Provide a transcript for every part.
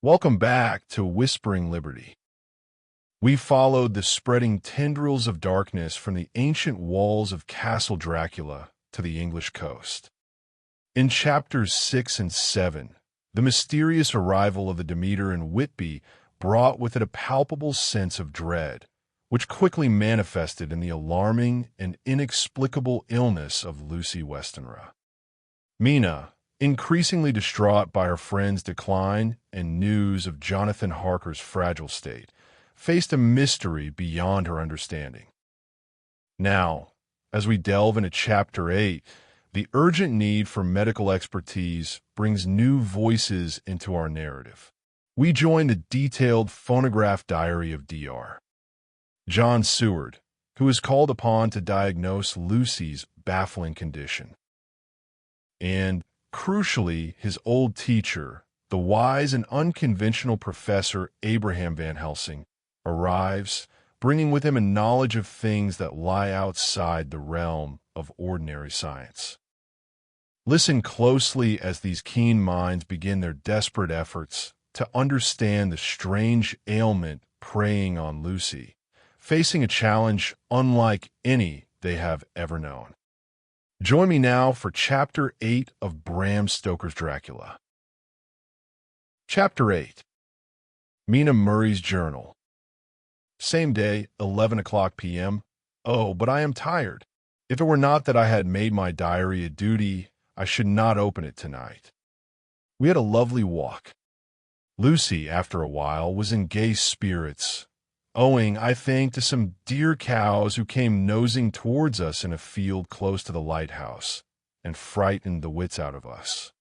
Welcome back to Whispering Liberty. We followed the spreading tendrils of darkness from the ancient walls of Castle Dracula to the English coast. In chapters 6 and 7, the mysterious arrival of the Demeter in Whitby brought with it a palpable sense of dread, which quickly manifested in the alarming and inexplicable illness of Lucy Westenra. Mina, increasingly distraught by her friend's decline and news of Jonathan Harker's fragile state, faced a mystery beyond her understanding. Now, as we delve into Chapter 8, the urgent need for medical expertise brings new voices into our narrative. We join the detailed phonograph diary of Dr. John Seward, who is called upon to diagnose Lucy's baffling condition. And, crucially, his old teacher, the wise and unconventional Professor Abraham Van Helsing, arrives, bringing with him a knowledge of things that lie outside the realm of ordinary science. Listen closely as these keen minds begin their desperate efforts to understand the strange ailment preying on Lucy, facing a challenge unlike any they have ever known. Join me now for Chapter 8 of Bram Stoker's Dracula. Chapter 8. Mina Murray's Journal. Same day, 11 o'clock p.m. Oh, but I am tired. If it were not that I had made my diary a duty, I should not open it tonight. We had a lovely walk. Lucy, after a while, was in gay spirits, owing, I think, to some dear cows who came nosing towards us in a field close to the lighthouse and frightened the wits out of us.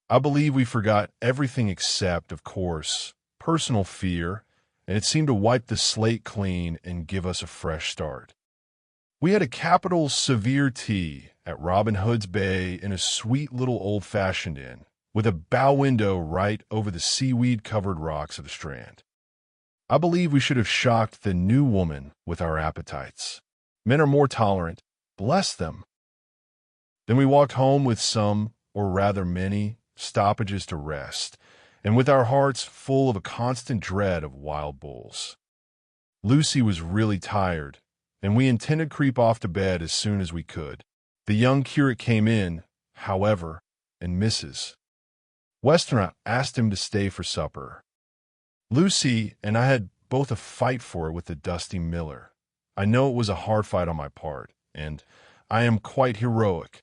I believe we forgot everything except, of course, personal fear, and it seemed to wipe the slate clean and give us a fresh start. We had a capital severe tea at Robin Hood's Bay in a sweet little old-fashioned inn, with a bow window right over the seaweed-covered rocks of the Strand. I believe we should have shocked the new woman with our appetites. Men are more tolerant. Bless them. Then we walked home with some, or rather many, stoppages to rest, and with our hearts full of a constant dread of wild bulls. Lucy was really tired, and we intended to creep off to bed as soon as we could. The young curate came in, however, and Mrs. Westenra asked him to stay for supper. Lucy and I had both a fight for it with the dusty miller. I know it was a hard fight on my part, and I am quite heroic.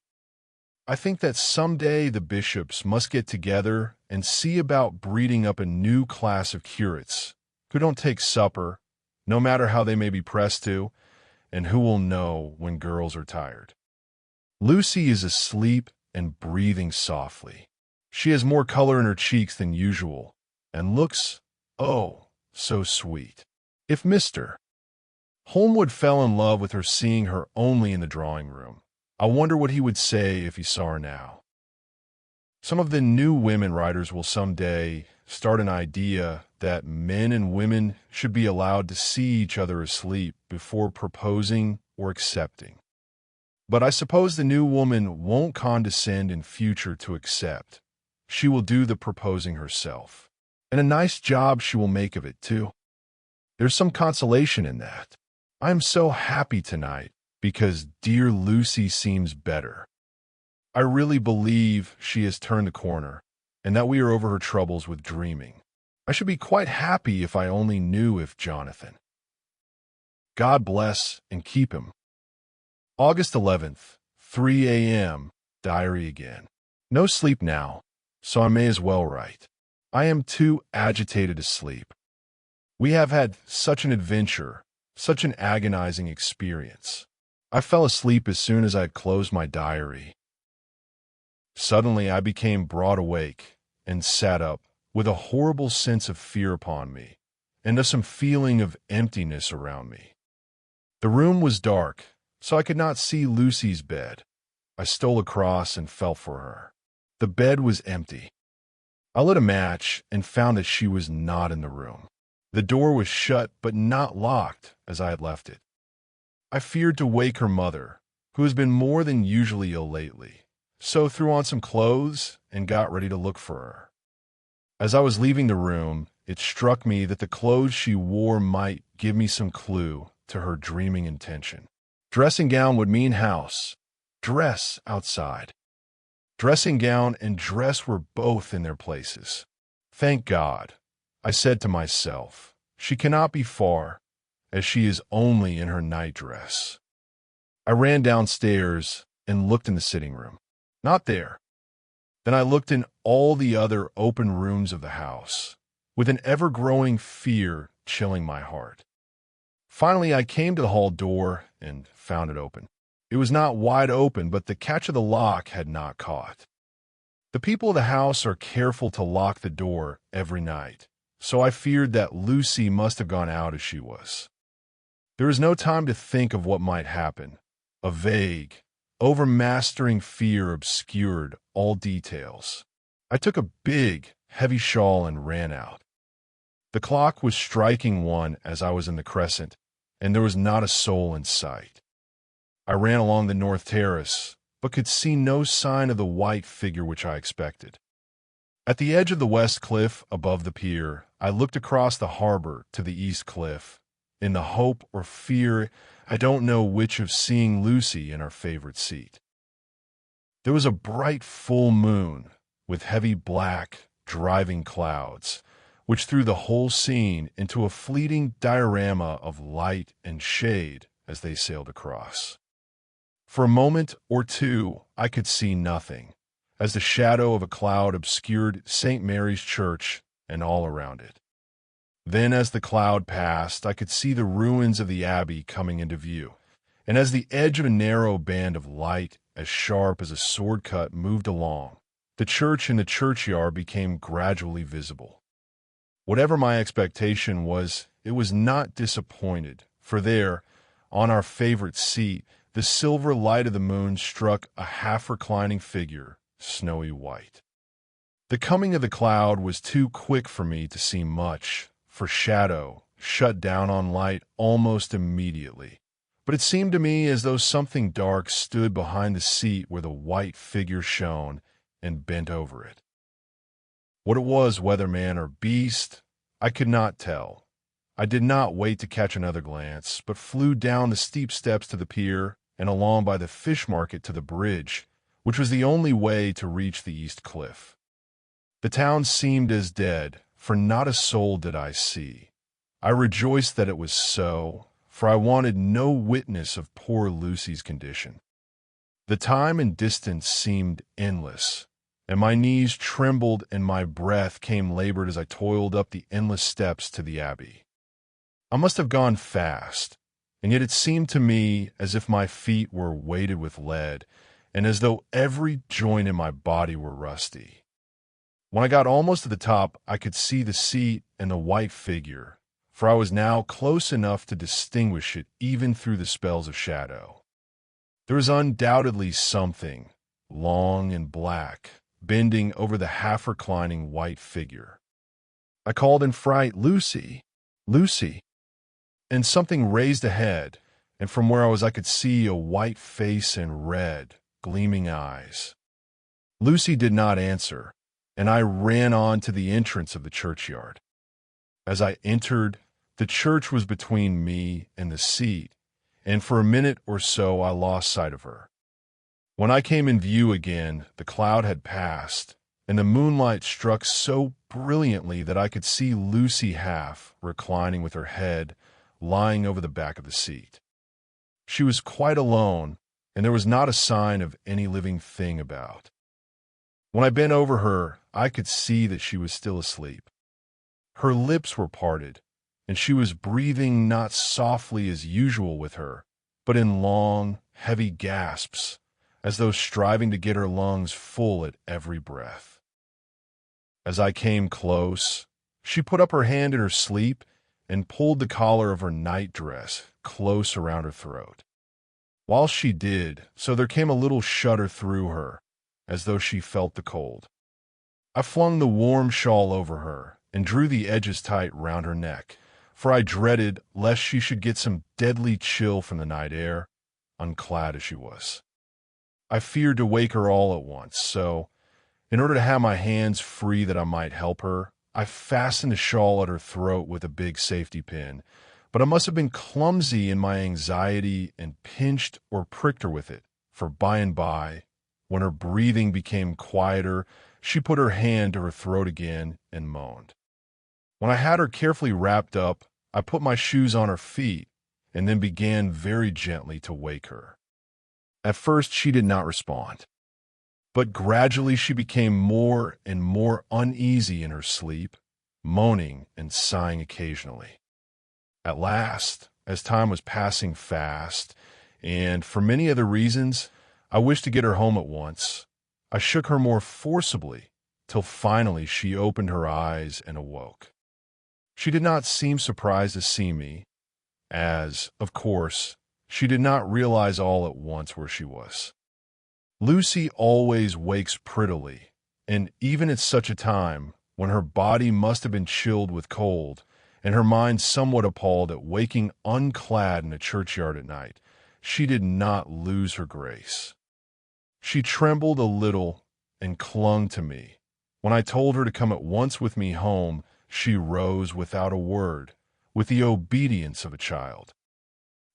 I think that someday the bishops must get together and see about breeding up a new class of curates who don't take supper, no matter how they may be pressed to, and who will know when girls are tired. Lucy is asleep and breathing softly. She has more color in her cheeks than usual, and looks, oh, so sweet. If Mr. Holmwood fell in love with her seeing her only in the drawing room, I wonder what he would say if he saw her now. Some of the new women writers will someday start an idea that men and women should be allowed to see each other asleep before proposing or accepting. But I suppose the new woman won't condescend in future to accept. She will do the proposing herself. And a nice job she will make of it, too. There's some consolation in that. I am so happy tonight because dear Lucy seems better. I really believe she has turned the corner and that we are over her troubles with dreaming. I should be quite happy if I only knew if Jonathan. God bless and keep him. August 11th, 3 a.m., diary again. No sleep now, so I may as well write. I am too agitated to sleep. We have had such an adventure, such an agonizing experience. I fell asleep as soon as I had closed my diary. Suddenly I became broad awake and sat up with a horrible sense of fear upon me and of some feeling of emptiness around me. The room was dark, so I could not see Lucy's bed. I stole across and felt for her. The bed was empty. I lit a match and found that she was not in the room. The door was shut but not locked as I had left it. I feared to wake her mother, who has been more than usually ill lately, so threw on some clothes and got ready to look for her. As I was leaving the room, it struck me that the clothes she wore might give me some clue to her dreaming intention. Dressing gown would mean house, dress outside. Dressing gown and dress were both in their places. Thank God, I said to myself, she cannot be far, as she is only in her nightdress. I ran downstairs and looked in the sitting room. Not there. Then I looked in all the other open rooms of the house, with an ever-growing fear chilling my heart. Finally, I came to the hall door and found it open. It was not wide open, but the catch of the lock had not caught. The people of the house are careful to lock the door every night, so I feared that Lucy must have gone out as she was. There was no time to think of what might happen. A vague, overmastering fear obscured all details. I took a big, heavy shawl and ran out. The clock was striking 1 as I was in the crescent, and there was not a soul in sight. I ran along the north terrace, but could see no sign of the white figure which I expected. At the edge of the west cliff above the pier, I looked across the harbor to the east cliff, in the hope or fear, I don't know which, of seeing Lucy in her favorite seat. There was a bright full moon, with heavy black, driving clouds, which threw the whole scene into a fleeting diorama of light and shade as they sailed across. For a moment or two, I could see nothing, as the shadow of a cloud obscured St. Mary's Church and all around it. Then, as the cloud passed, I could see the ruins of the abbey coming into view, and as the edge of a narrow band of light, as sharp as a sword cut, moved along, the church and the churchyard became gradually visible. Whatever my expectation was, it was not disappointed, for there, on our favorite seat, the silver light of the moon struck a half-reclining figure, snowy white. The coming of the cloud was too quick for me to see much, for shadow shut down on light almost immediately. But it seemed to me as though something dark stood behind the seat where the white figure shone and bent over it. What it was, whether man or beast, I could not tell. I did not wait to catch another glance, but flew down the steep steps to the pier and along by the fish market to the bridge, which was the only way to reach the east cliff. The town seemed as dead, for not a soul did I see. I rejoiced that it was so, for I wanted no witness of poor Lucy's condition. The time and distance seemed endless, and my knees trembled and my breath came labored as I toiled up the endless steps to the abbey. I must have gone fast, and yet it seemed to me as if my feet were weighted with lead, and as though every joint in my body were rusty. When I got almost to the top, I could see the seat and the white figure, for I was now close enough to distinguish it even through the spells of shadow. There was undoubtedly something, long and black, bending over the half-reclining white figure. I called in fright, "Lucy! Lucy!" And something raised a head, and from where I was I could see a white face and red, gleaming eyes. Lucy did not answer, and I ran on to the entrance of the churchyard. As I entered, the church was between me and the seat, and for a minute or so I lost sight of her. When I came in view again, the cloud had passed, and the moonlight struck so brilliantly that I could see Lucy half reclining with her head lying over the back of the seat. She was quite alone, and there was not a sign of any living thing about. When I bent over her, I could see that she was still asleep. Her lips were parted, and she was breathing not softly as usual with her, but in long, heavy gasps, as though striving to get her lungs full at every breath. As I came close, she put up her hand in her sleep and pulled the collar of her nightdress close around her throat. While she did so, there came a little shudder through her, as though she felt the cold. I flung the warm shawl over her and drew the edges tight round her neck, for I dreaded lest she should get some deadly chill from the night air, unclad as she was. I feared to wake her all at once, so, in order to have my hands free that I might help her, I fastened a shawl at her throat with a big safety pin, but I must have been clumsy in my anxiety and pinched or pricked her with it, for by and by, when her breathing became quieter, she put her hand to her throat again and moaned. When I had her carefully wrapped up, I put my shoes on her feet and then began very gently to wake her. At first, she did not respond, but gradually she became more and more uneasy in her sleep, moaning and sighing occasionally. At last, as time was passing fast, and for many other reasons, I wished to get her home at once, I shook her more forcibly, till finally she opened her eyes and awoke. She did not seem surprised to see me, as, of course, she did not realize all at once where she was. Lucy always wakes prettily, and even at such a time, when her body must have been chilled with cold, and her mind somewhat appalled at waking unclad in a churchyard at night, she did not lose her grace. She trembled a little and clung to me. When I told her to come at once with me home, she rose without a word, with the obedience of a child.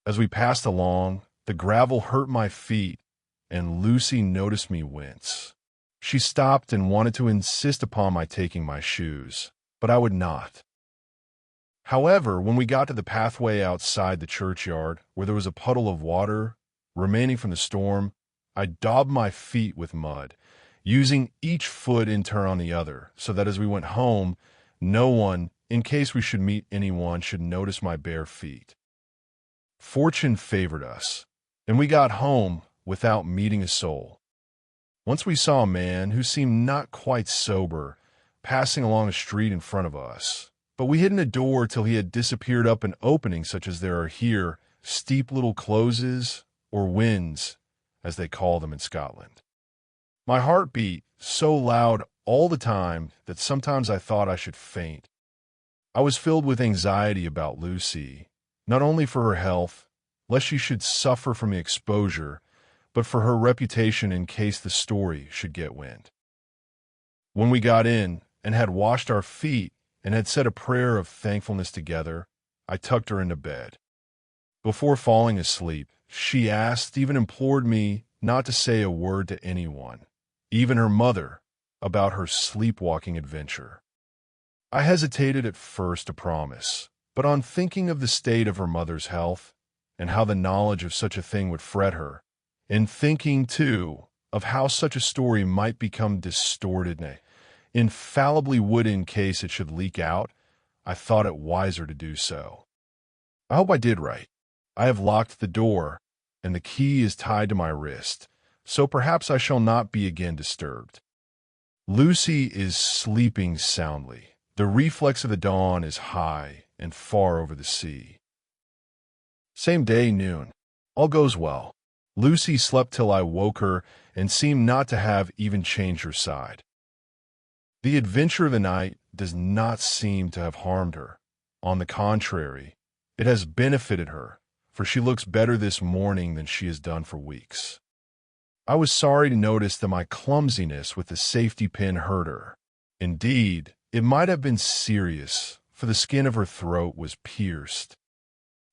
As we passed along, the gravel hurt my feet, and Lucy noticed me wince. She stopped and wanted to insist upon my taking my shoes, but I would not. However, when we got to the pathway outside the churchyard, where there was a puddle of water remaining from the storm, I daubed my feet with mud, using each foot in turn on the other, so that as we went home, no one, in case we should meet anyone, should notice my bare feet. Fortune favored us, and we got home without meeting a soul. Once we saw a man who seemed not quite sober passing along a street in front of us, but we hid in a door till he had disappeared up an opening such as there are here, steep little closes, or winds, as they call them in Scotland. My heart beat so loud all the time that sometimes I thought I should faint. I was filled with anxiety about Lucy, not only for her health, lest she should suffer from the exposure, but for her reputation in case the story should get wind. When we got in and had washed our feet and had said a prayer of thankfulness together, I tucked her into bed. Before falling asleep, she asked, even implored me not to say a word to anyone, even her mother, about her sleepwalking adventure. I hesitated at first to promise, but on thinking of the state of her mother's health and how the knowledge of such a thing would fret her, and thinking, too, of how such a story might become distorted, nay, infallibly would in case it should leak out, I thought it wiser to do so. I hope I did right. I have locked the door, and the key is tied to my wrist, so perhaps I shall not be again disturbed. Lucy is sleeping soundly. The reflex of the dawn is high and far over the sea. Same day, noon. All goes well. Lucy slept till I woke her and seemed not to have even changed her side. The adventure of the night does not seem to have harmed her. On the contrary, it has benefited her, for she looks better this morning than she has done for weeks. I was sorry to notice that my clumsiness with the safety pin hurt her. Indeed, it might have been serious, for the skin of her throat was pierced.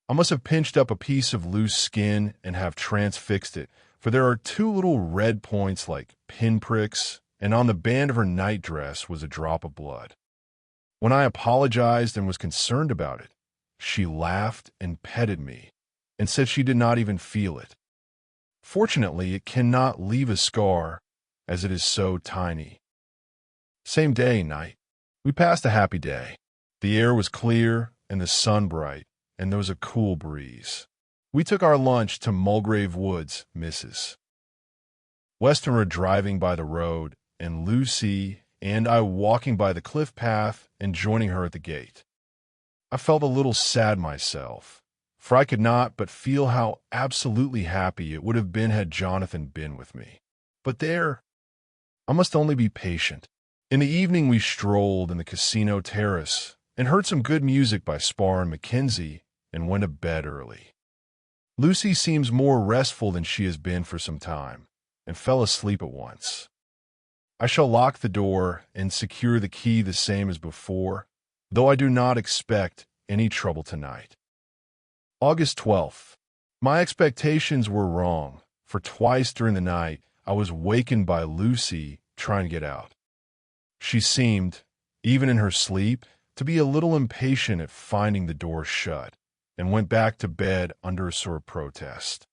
I must have pinched up a piece of loose skin and have transfixed it, for there are two little red points like pinpricks, and on the band of her nightdress was a drop of blood. When I apologized and was concerned about it, she laughed and petted me, and said she did not even feel it. Fortunately, it cannot leave a scar, as it is so tiny. Same day, night. We passed a happy day. The air was clear and the sun bright, and there was a cool breeze. We took our lunch to Mulgrave Woods, Mrs. Westenra driving by the road, and Lucy and I walking by the cliff path and joining her at the gate. I felt a little sad myself, for I could not but feel how absolutely happy it would have been had Jonathan been with me. But there, I must only be patient. In the evening we strolled in the casino terrace and heard some good music by Spar and Mackenzie and went to bed early. Lucy seems more restful than she has been for some time, and fell asleep at once. I shall lock the door and secure the key the same as before, though I do not expect any trouble tonight. August 12th. My expectations were wrong, for twice during the night I was wakened by Lucy trying to get out. She seemed, even in her sleep, to be a little impatient at finding the door shut, and went back to bed under a sort of protest.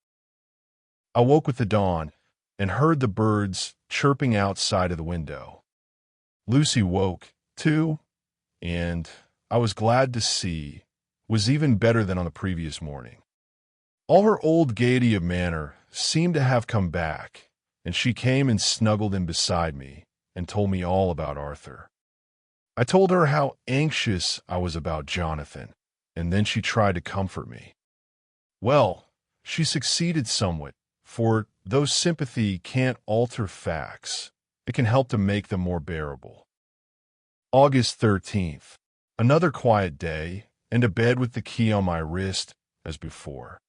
I woke with the dawn and heard the birds chirping outside of the window. Lucy woke, too, and I was glad to see was even better than on the previous morning. All her old gaiety of manner seemed to have come back, and she came and snuggled in beside me and told me all about Arthur. I told her how anxious I was about Jonathan, and then she tried to comfort me. Well, she succeeded somewhat, for though sympathy can't alter facts, it can help to make them more bearable. August 13th. Another quiet day, and to bed with the key on my wrist as before.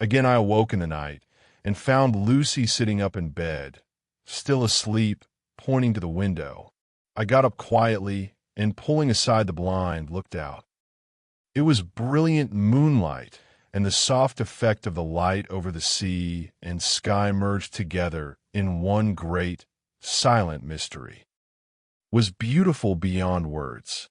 Again I awoke in the night, and found Lucy sitting up in bed, still asleep, pointing to the window. I got up quietly, and pulling aside the blind, looked out. It was brilliant moonlight, and the soft effect of the light over the sea and sky merged together in one great, silent mystery was beautiful beyond words.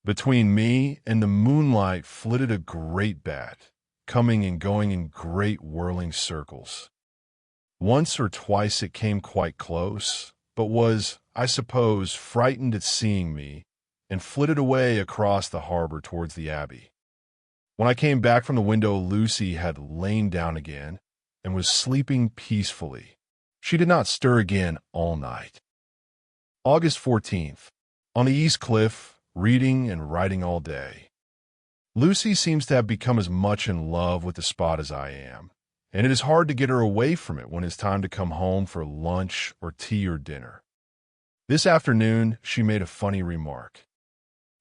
Between me and the moonlight flitted a great bat, coming and going in great whirling circles. Once or twice it came quite close, but was, I suppose, frightened at seeing me, and flitted away across the harbor towards the Abbey. When I came back from the window, Lucy had lain down again, and was sleeping peacefully. She did not stir again all night. August 14th. On the East Cliff, reading and writing all day. Lucy seems to have become as much in love with the spot as I am, and it is hard to get her away from it when it's time to come home for lunch or tea or dinner. This afternoon, she made a funny remark.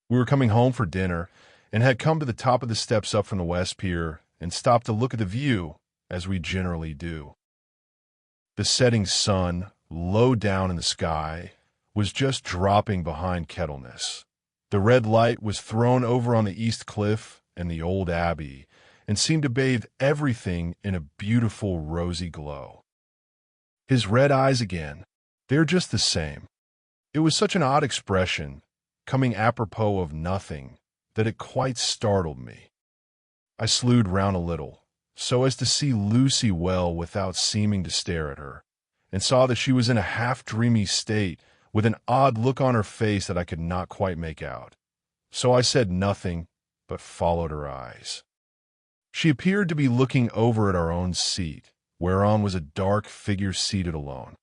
We were coming home for dinner, and had come to the top of the steps up from the West Pier and stopped to look at the view, as we generally do. The setting sun, low down in the sky, was just dropping behind Kettleness. The red light was thrown over on the East Cliff and the old Abbey, and seemed to bathe everything in a beautiful rosy glow. His red eyes again, they're just the same. It was such an odd expression, coming apropos of nothing, that it quite startled me. I slewed round a little, so as to see Lucy well without seeming to stare at her, and saw that she was in a half-dreamy state, with an odd look on her face that I could not quite make out. So I said nothing, but followed her eyes. She appeared to be looking over at our own seat, whereon was a dark figure seated alone.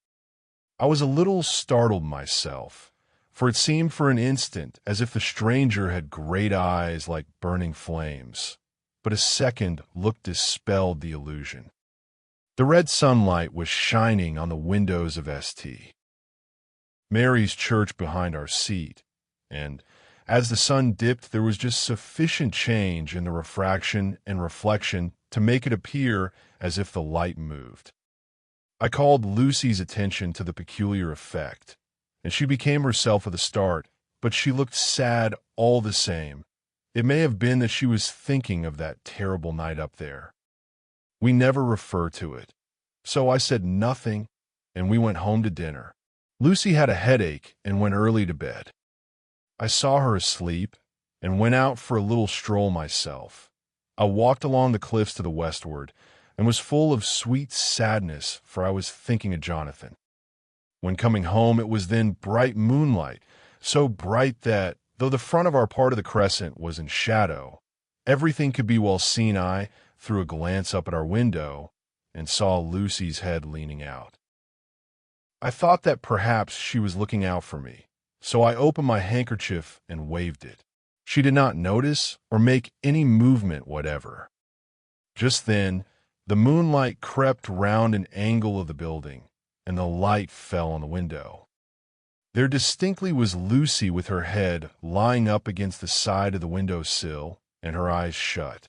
I was a little startled myself, for it seemed for an instant as if the stranger had great eyes like burning flames, but a second look dispelled the illusion. The red sunlight was shining on the windows of St. Mary's Church behind our seat, and as the sun dipped there was just sufficient change in the refraction and reflection to make it appear as if the light moved. I called Lucy's attention to the peculiar effect, and she became herself with a start, but she looked sad all the same. It may have been that she was thinking of that terrible night up there. We never refer to it, so I said nothing, and we went home to dinner. Lucy had a headache and went early to bed. I saw her asleep and went out for a little stroll myself. I walked along the cliffs to the westward and was full of sweet sadness, for I was thinking of Jonathan. When coming home, it was then bright moonlight, so bright that, though the front of our part of the crescent was in shadow, everything could be well seen. I threw a glance up at our window and saw Lucy's head leaning out. I thought that perhaps she was looking out for me, so I opened my handkerchief and waved it. She did not notice or make any movement whatever. Just then, the moonlight crept round an angle of the building, and the light fell on the window. There distinctly was Lucy with her head lying up against the side of the window sill and her eyes shut.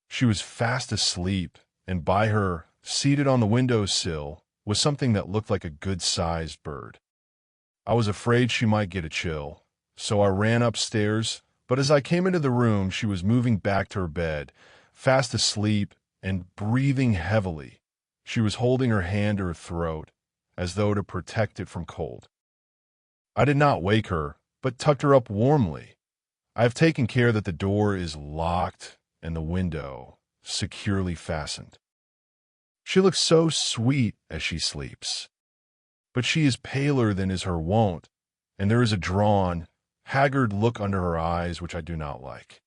She was fast asleep, and by her, seated on the window sill, was something that looked like a good-sized bird. I was afraid she might get a chill, so I ran upstairs, but as I came into the room, she was moving back to her bed, fast asleep and breathing heavily. She was holding her hand to her throat, as though to protect it from cold. I did not wake her, but tucked her up warmly. I have taken care that the door is locked and the window securely fastened. She looks so sweet as she sleeps, but she is paler than is her wont, and there is a drawn, haggard look under her eyes which I do not like.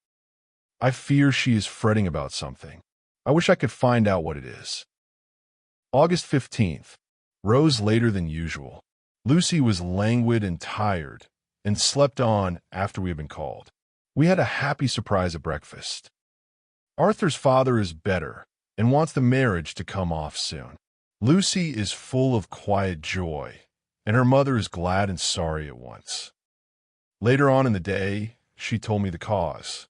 I fear she is fretting about something. I wish I could find out what it is. August 15th. Rose later than usual. Lucy was languid and tired, and slept on after we had been called. We had a happy surprise at breakfast. Arthur's father is better, and wants the marriage to come off soon. Lucy is full of quiet joy, and her mother is glad and sorry at once. Later on in the day, she told me the cause.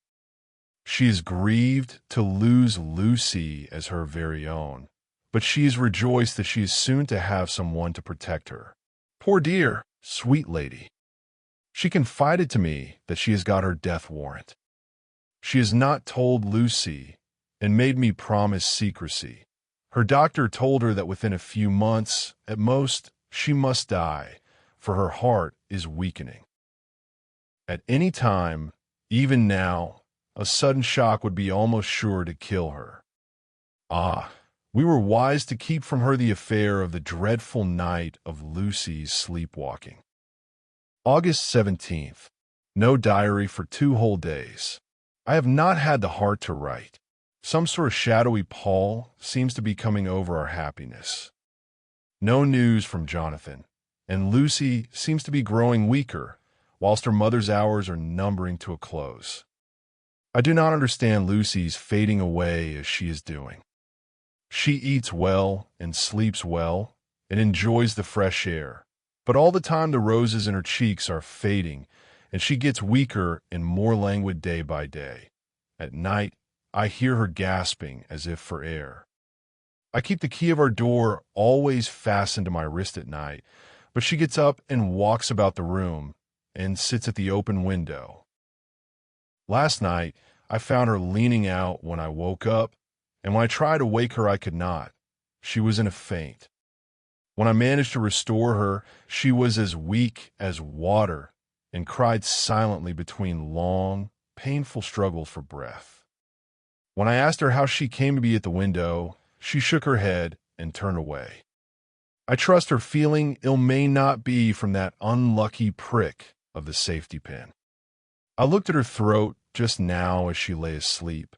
She is grieved to lose Lucy as her very own, but she is rejoiced that she is soon to have someone to protect her. Poor dear, sweet lady. She confided to me that she has got her death warrant. She has not told Lucy and made me promise secrecy. Her doctor told her that within a few months, at most, she must die, for her heart is weakening. At any time, even now, a sudden shock would be almost sure to kill her. Ah, we were wise to keep from her the affair of the dreadful night of Lucy's sleepwalking. August 17th. No diary for 2 whole days. I have not had the heart to write. Some sort of shadowy pall seems to be coming over our happiness. No news from Jonathan, and Lucy seems to be growing weaker, whilst her mother's hours are numbering to a close. I do not understand Lucy's fading away as she is doing. She eats well and sleeps well and enjoys the fresh air, but all the time the roses in her cheeks are fading, and she gets weaker and more languid day by day. At night, I hear her gasping as if for air. I keep the key of our door always fastened to my wrist at night, but she gets up and walks about the room and sits at the open window. Last night, I found her leaning out when I woke up, and when I tried to wake her, I could not. She was in a faint. When I managed to restore her, she was as weak as water and cried silently between long, painful struggles for breath. When I asked her how she came to be at the window, she shook her head and turned away. I trust her feeling ill may not be from that unlucky prick of the safety pin. I looked at her throat just now as she lay asleep,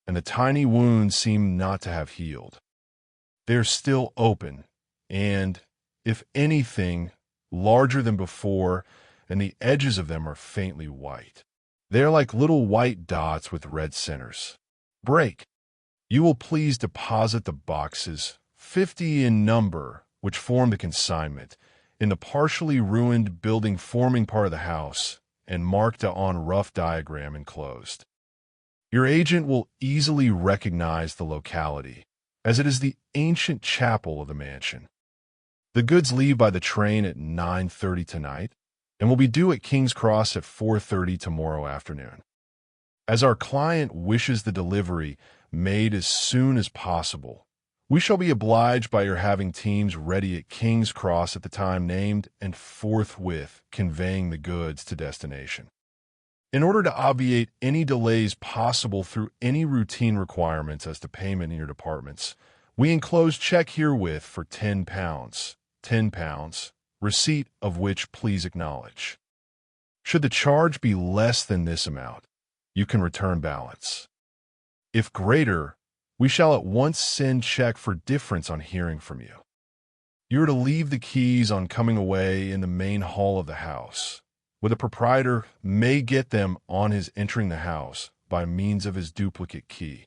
and the tiny wounds seemed not to have healed. They are still open, and, if anything, larger than before, and the edges of them are faintly white. They are like little white dots with red centers. Break. You will please deposit the boxes, 50 in number, which form the consignment, in the partially ruined building forming part of the house, and marked on rough diagram enclosed. Your agent will easily recognize the locality, as it is the ancient chapel of the mansion. The goods leave by the train at 9:30 tonight, and will be due at King's Cross at 4:30 tomorrow afternoon. As our client wishes the delivery made as soon as possible, we shall be obliged by your having teams ready at King's Cross at the time named and forthwith conveying the goods to destination. In order to obviate any delays possible through any routine requirements as to payment in your departments, we enclose check herewith for £10, receipt of which please acknowledge. Should the charge be less than this amount, you can return balance. If greater, we shall at once send check for difference on hearing from you. You are to leave the keys on coming away in the main hall of the house, where the proprietor may get them on his entering the house by means of his duplicate key.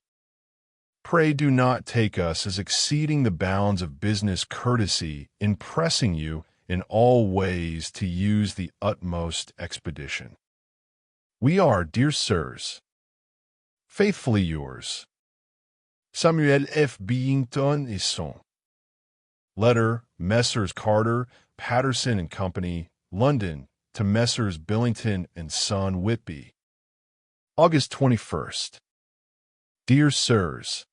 Pray do not take us as exceeding the bounds of business courtesy in pressing you in all ways to use the utmost expedition. We are, dear sirs, faithfully yours, Samuel F. Billington et Son. Letter, Messrs. Carter, Patterson and Company, London, to Messrs. Billington and Son, Whitby. August 21st. Dear Sirs,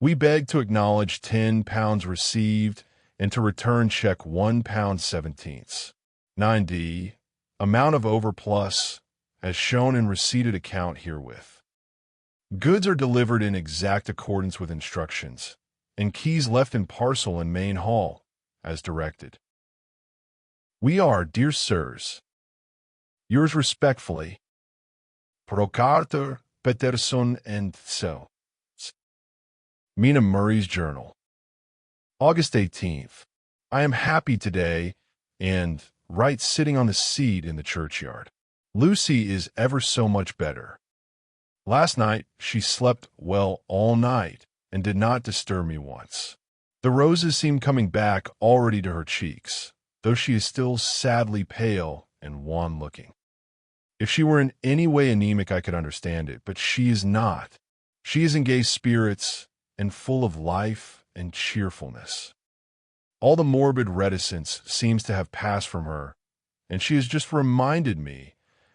we beg to acknowledge £10 received and to return check £1.17. 9d. Amount of overplus, as shown in receipted account herewith. Goods are delivered in exact accordance with instructions, and keys left in parcel in main hall, as directed. We are, dear sirs, yours respectfully, Procurator Peterson and Seward. Mina Murray's Journal. August 18th. I am happy today and right sitting on the seat in the churchyard. Lucy is ever so much better. Last night she slept well all night and did not disturb me once. The roses seem coming back already to her cheeks, though she is still sadly pale and wan-looking. If she were in any way anemic I could understand it, but she is not. She is in gay spirits and full of life and cheerfulness. All the morbid reticence seems to have passed from her, and she has just reminded me,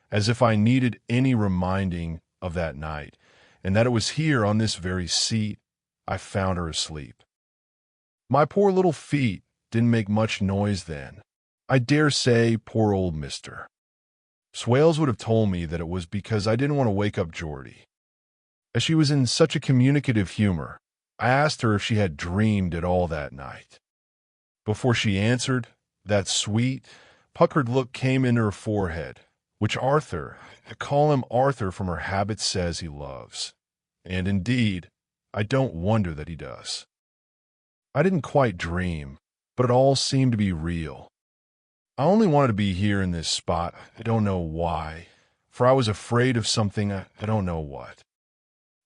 as if I needed any reminding of that night, and that it was here on this very seat I found her asleep. My poor little feet didn't make much noise then. I dare say poor old mister Swales would have told me that it was because I didn't want to wake up Geordie. As she was in such a communicative humor, I asked her if she had dreamed at all that night. Before she answered, that sweet, puckered look came into her forehead, which Arthur, I call him Arthur from her habit, says he loves. And indeed, I don't wonder that he does. I didn't quite dream, but it all seemed to be real. I only wanted to be here in this spot, I don't know why, for I was afraid of something, I don't know what.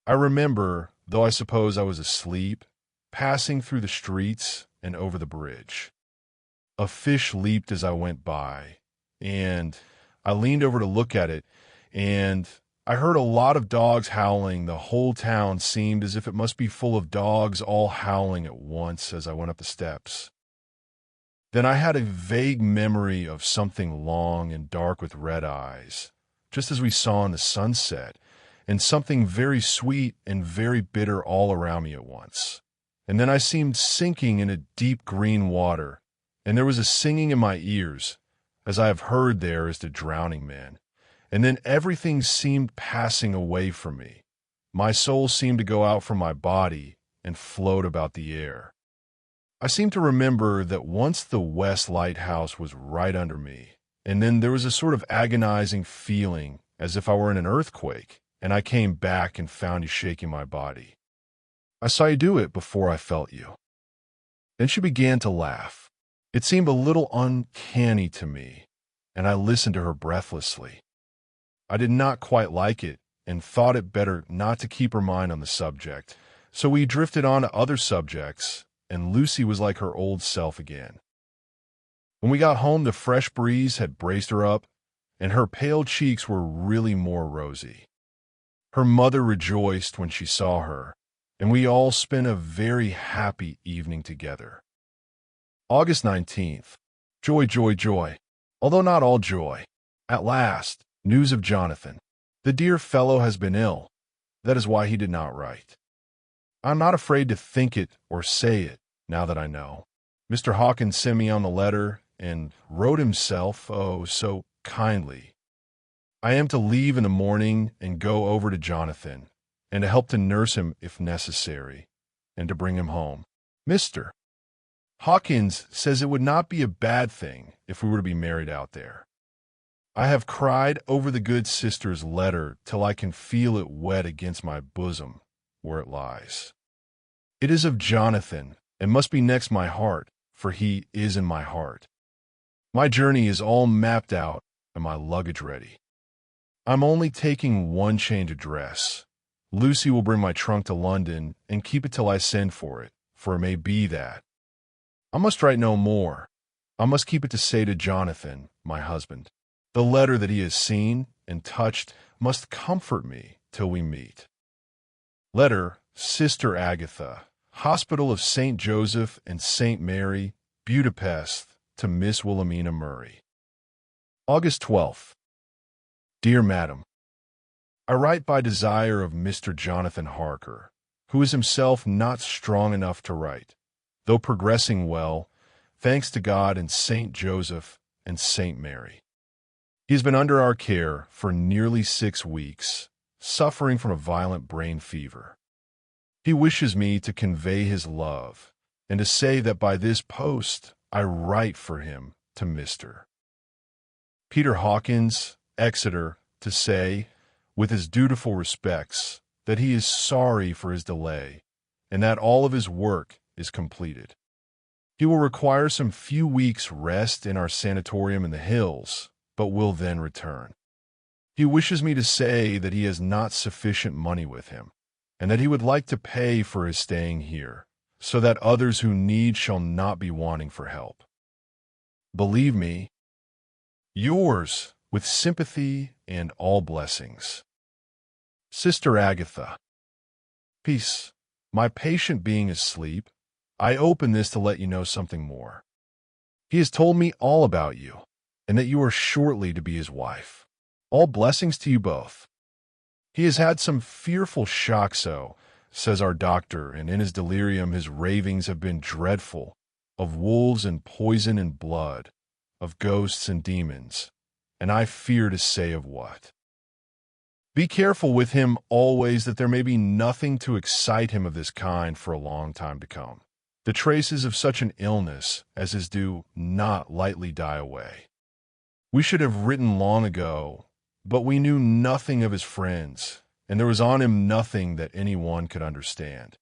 I remember, though I suppose I was asleep, passing through the streets and over the bridge. A fish leaped as I went by, and I leaned over to look at it, and I heard a lot of dogs howling. The whole town seemed as if it must be full of dogs all howling at once as I went up the steps. Then I had a vague memory of something long and dark with red eyes, just as we saw in the sunset, and something very sweet and very bitter all around me at once. And then I seemed sinking in a deep green water, and there was a singing in my ears, as I have heard there is to drowning men. And then everything seemed passing away from me. My soul seemed to go out from my body and float about the air. I seem to remember that once the West Lighthouse was right under me, and then there was a sort of agonizing feeling as if I were in an earthquake, and I came back and found you shaking my body. I saw you do it before I felt you. Then she began to laugh. It seemed a little uncanny to me, and I listened to her breathlessly. I did not quite like it, and thought it better not to keep her mind on the subject, so we drifted on to other subjects, and Lucy was like her old self again. When we got home, the fresh breeze had braced her up, and her pale cheeks were really more rosy. Her mother rejoiced when she saw her, and we all spent a very happy evening together. August 19th. Joy, joy, joy. Although not all joy. At last, news of Jonathan. The dear fellow has been ill. That is why he did not write. I'm not afraid to think it or say it, now that I know. Mr. Hawkins sent me on the letter and wrote himself, oh, so kindly. I am to leave in the morning and go over to Jonathan, and to help to nurse him if necessary, and to bring him home. Mr. Hawkins says it would not be a bad thing if we were to be married out there. I have cried over the good sister's letter till I can feel it wet against my bosom where it lies. It is of Jonathan, and must be next my heart, for he is in my heart. My journey is all mapped out and my luggage ready. I'm only taking one change of dress. Lucy will bring my trunk to London and keep it till I send for it may be that. I must write no more. I must keep it to say to Jonathan, my husband. The letter that he has seen and touched must comfort me till we meet. Letter, Sister Agatha, Hospital of St. Joseph and St. Mary, Budapest, to Miss Wilhelmina Murray. August 12th. Dear Madam, I write by desire of Mr. Jonathan Harker, who is himself not strong enough to write, though progressing well, thanks to God and Saint Joseph and Saint Mary. He has been under our care for nearly 6 weeks, suffering from a violent brain fever. He wishes me to convey his love and to say that by this post I write for him to Mr. Peter Hawkins, Exeter, to say, with his dutiful respects, that he is sorry for his delay and that all of his work is completed. He will require some few weeks' rest in our sanatorium in the hills, but will then return. He wishes me to say that he has not sufficient money with him, and that he would like to pay for his staying here, so that others who need shall not be wanting for help. Believe me, yours, with sympathy and all blessings, Sister Agatha. Peace. My patient being asleep, I open this to let you know something more. He has told me all about you, and that you are shortly to be his wife. All blessings to you both. He has had some fearful shock, so, says our doctor, and in his delirium his ravings have been dreadful, of wolves and poison and blood, of ghosts and demons, and I fear to say of what. Be careful with him always that there may be nothing to excite him of this kind for a long time to come. The traces of such an illness as his do not lightly die away. We should have written long ago, but we knew nothing of his friends, and there was on him nothing that any one could understand.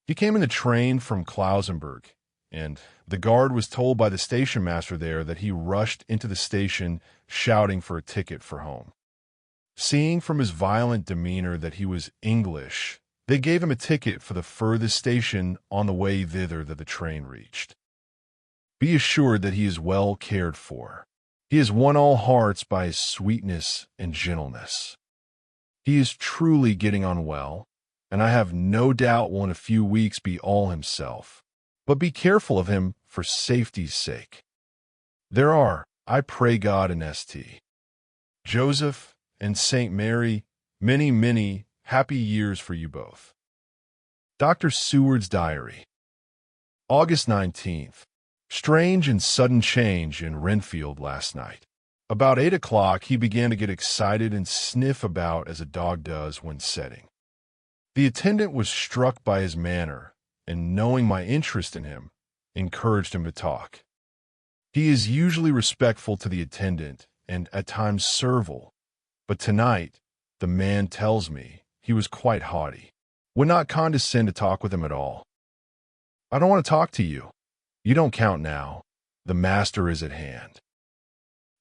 He came in the train from Klausenburg, and the guard was told by the station master there that he rushed into the station shouting for a ticket for home. Seeing from his violent demeanor that he was English, they gave him a ticket for the furthest station on the way thither that the train reached. Be assured that he is well cared for. He has won all hearts by his sweetness and gentleness. He is truly getting on well, and I have no doubt will in a few weeks be all himself. But be careful of him for safety's sake. There are, I pray God and St. Joseph and Saint Mary, many, many happy years for you both. Dr. Seward's Diary. August 19th. Strange and sudden change in Renfield last night. About 8 o'clock he began to get excited and sniff about as a dog does when setting. The attendant was struck by his manner, and knowing my interest in him, encouraged him to talk. He is usually respectful to the attendant and at times servile, but tonight, the man tells me, he was quite haughty, would not condescend to talk with him at all. I don't want to talk to you. You don't count now. The master is at hand.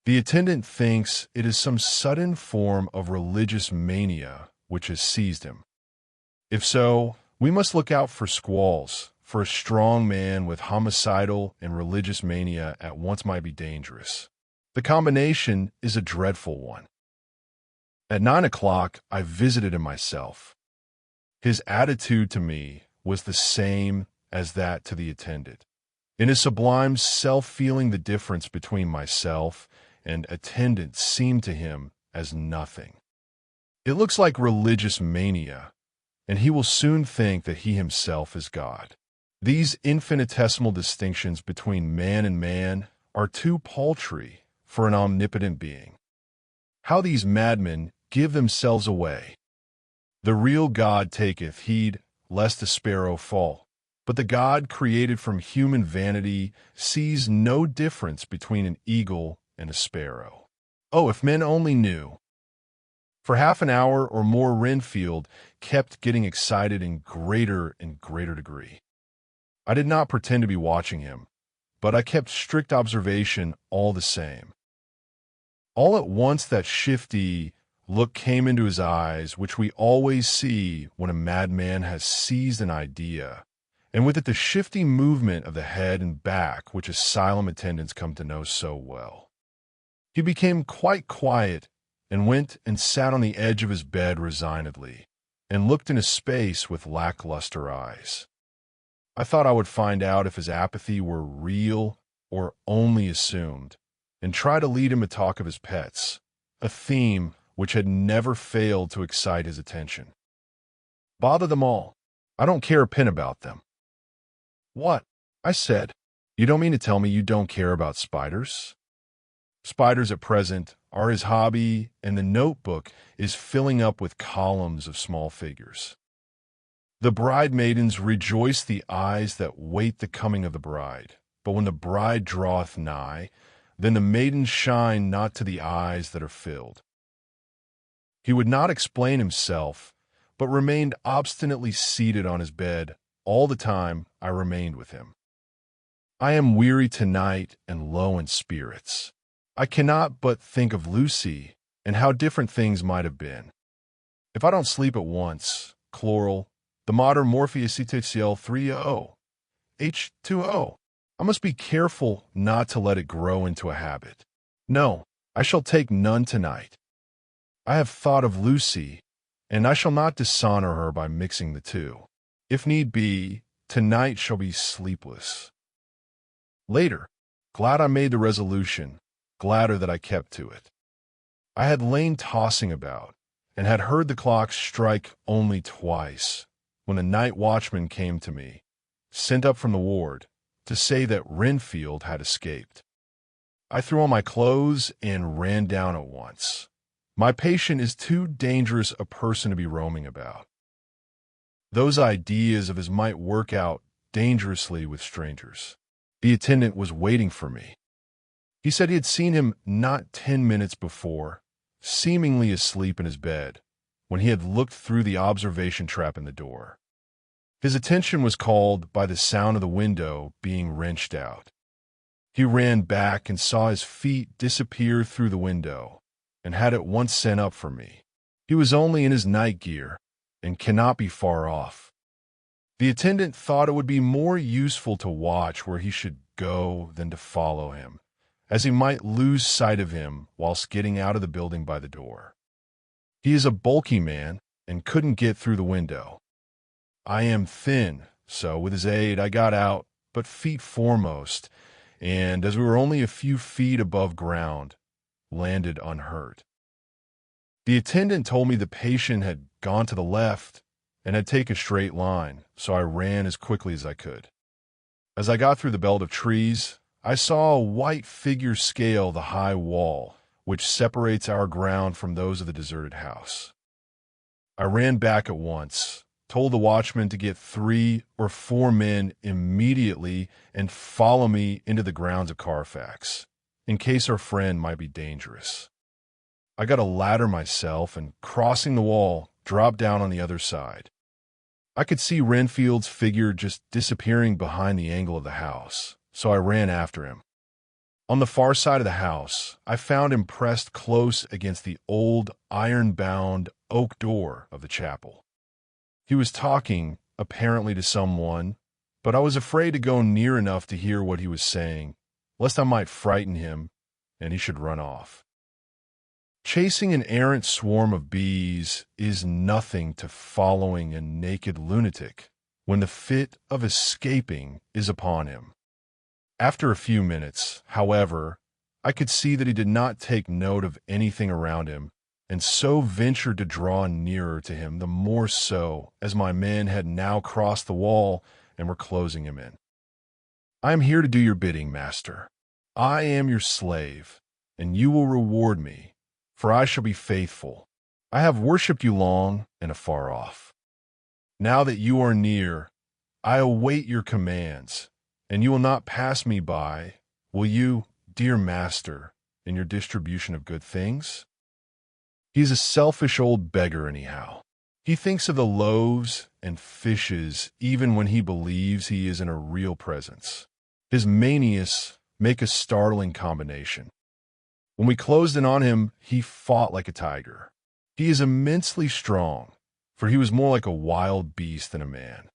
The attendant thinks it is some sudden form of religious mania which has seized him. If so, we must look out for squalls, for a strong man with homicidal and religious mania at once might be dangerous. The combination is a dreadful one. At 9 o'clock, I visited him myself. His attitude to me was the same as that to the attendant. In his sublime self-feeling, the difference between myself and attendant seemed to him as nothing. It looks like religious mania, and he will soon think that he himself is God. These infinitesimal distinctions between man and man are too paltry for an omnipotent being. How these madmen give themselves away. The real God taketh heed lest a sparrow fall, but the God created from human vanity sees no difference between an eagle and a sparrow. Oh, if men only knew! For half an hour or more Renfield kept getting excited in greater and greater degree. I did not pretend to be watching him, but I kept strict observation all the same. All at once that shifty look came into his eyes, which we always see when a madman has seized an idea, and with it the shifty movement of the head and back which asylum attendants come to know so well. He became quite quiet and went and sat on the edge of his bed resignedly, and looked into space with lackluster eyes. I thought I would find out if his apathy were real or only assumed, and try to lead him to talk of his pets, a theme which had never failed to excite his attention. Bother them all. I don't care a pin about them. What? I said. You don't mean to tell me you don't care about spiders? Spiders at present are his hobby, and the notebook is filling up with columns of small figures. The bride-maidens rejoice the eyes that wait the coming of the bride, but when the bride draweth nigh, then the maidens shine not to the eyes that are filled. He would not explain himself, but remained obstinately seated on his bed all the time I remained with him. I am weary tonight and low in spirits. I cannot but think of Lucy and how different things might have been. If I don't sleep at once, chloral, the modern morpheacetocel 3O, H2O, I must be careful not to let it grow into a habit. No, I shall take none tonight. I have thought of Lucy, and I shall not dishonor her by mixing the two. If need be, tonight shall be sleepless. Later, glad I made the resolution, gladder that I kept to it. I had lain tossing about, and had heard the clock strike only twice, when the night watchman came to me, sent up from the ward, to say that Renfield had escaped. I threw on my clothes and ran down at once. My patient is too dangerous a person to be roaming about. Those ideas of his might work out dangerously with strangers. The attendant was waiting for me. He said he had seen him not 10 minutes before, seemingly asleep in his bed, when he had looked through the observation trap in the door. His attention was called by the sound of the window being wrenched out. He ran back and saw his feet disappear through the window, and had at once sent up for me. He was only in his night gear, and cannot be far off. The attendant thought it would be more useful to watch where he should go than to follow him, as he might lose sight of him whilst getting out of the building by the door. He is a bulky man, and couldn't get through the window. I am thin, so with his aid I got out, but feet foremost, and as we were only a few feet above ground, landed unhurt. The attendant told me the patient had gone to the left and had taken a straight line, so I ran as quickly as I could. As I got through the belt of trees, I saw a white figure scale the high wall, which separates our ground from those of the deserted house. I ran back at once, told the watchman to get 3 or 4 men immediately and follow me into the grounds of Carfax, in case our friend might be dangerous. I got a ladder myself and, crossing the wall, dropped down on the other side. I could see Renfield's figure just disappearing behind the angle of the house, so I ran after him. On the far side of the house, I found him pressed close against the old iron-bound oak door of the chapel. He was talking, apparently to someone, but I was afraid to go near enough to hear what he was saying, lest I might frighten him, and he should run off. Chasing an errant swarm of bees is nothing to following a naked lunatic when the fit of escaping is upon him. After a few minutes, however, I could see that he did not take note of anything around him, and so ventured to draw nearer to him, the more so as my men had now crossed the wall and were closing him in. I am here to do your bidding, master. I am your slave, and you will reward me, for I shall be faithful. I have worshipped you long and afar off. Now that you are near, I await your commands, and you will not pass me by, will you, dear master, in your distribution of good things? He is a selfish old beggar anyhow. He thinks of the loaves and fishes even when he believes he is in a real presence. His manias make a startling combination. When we closed in on him, he fought like a tiger. He is immensely strong, for he was more like a wild beast than a man.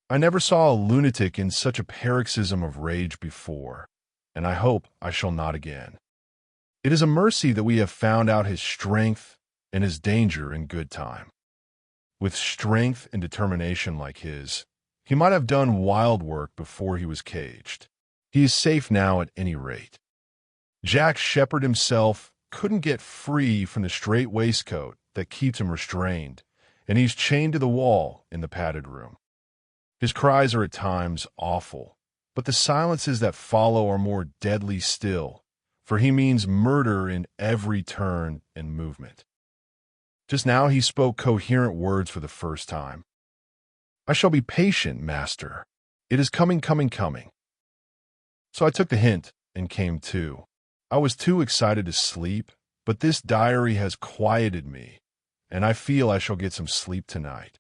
I never saw a lunatic in such a paroxysm of rage before, and I hope I shall not again. It is a mercy that we have found out his strength and his danger in good time. With strength and determination like his, he might have done wild work before he was caged. He is safe now at any rate. Jack Shepherd himself couldn't get free from the strait waistcoat that keeps him restrained, and he's chained to the wall in the padded room. His cries are at times awful, but the silences that follow are more deadly still, for he means murder in every turn and movement. Just now he spoke coherent words for the first time. "I shall be patient, master. It is coming, coming, coming." So I took the hint and came to. I was too excited to sleep, but this diary has quieted me, and I feel I shall get some sleep tonight.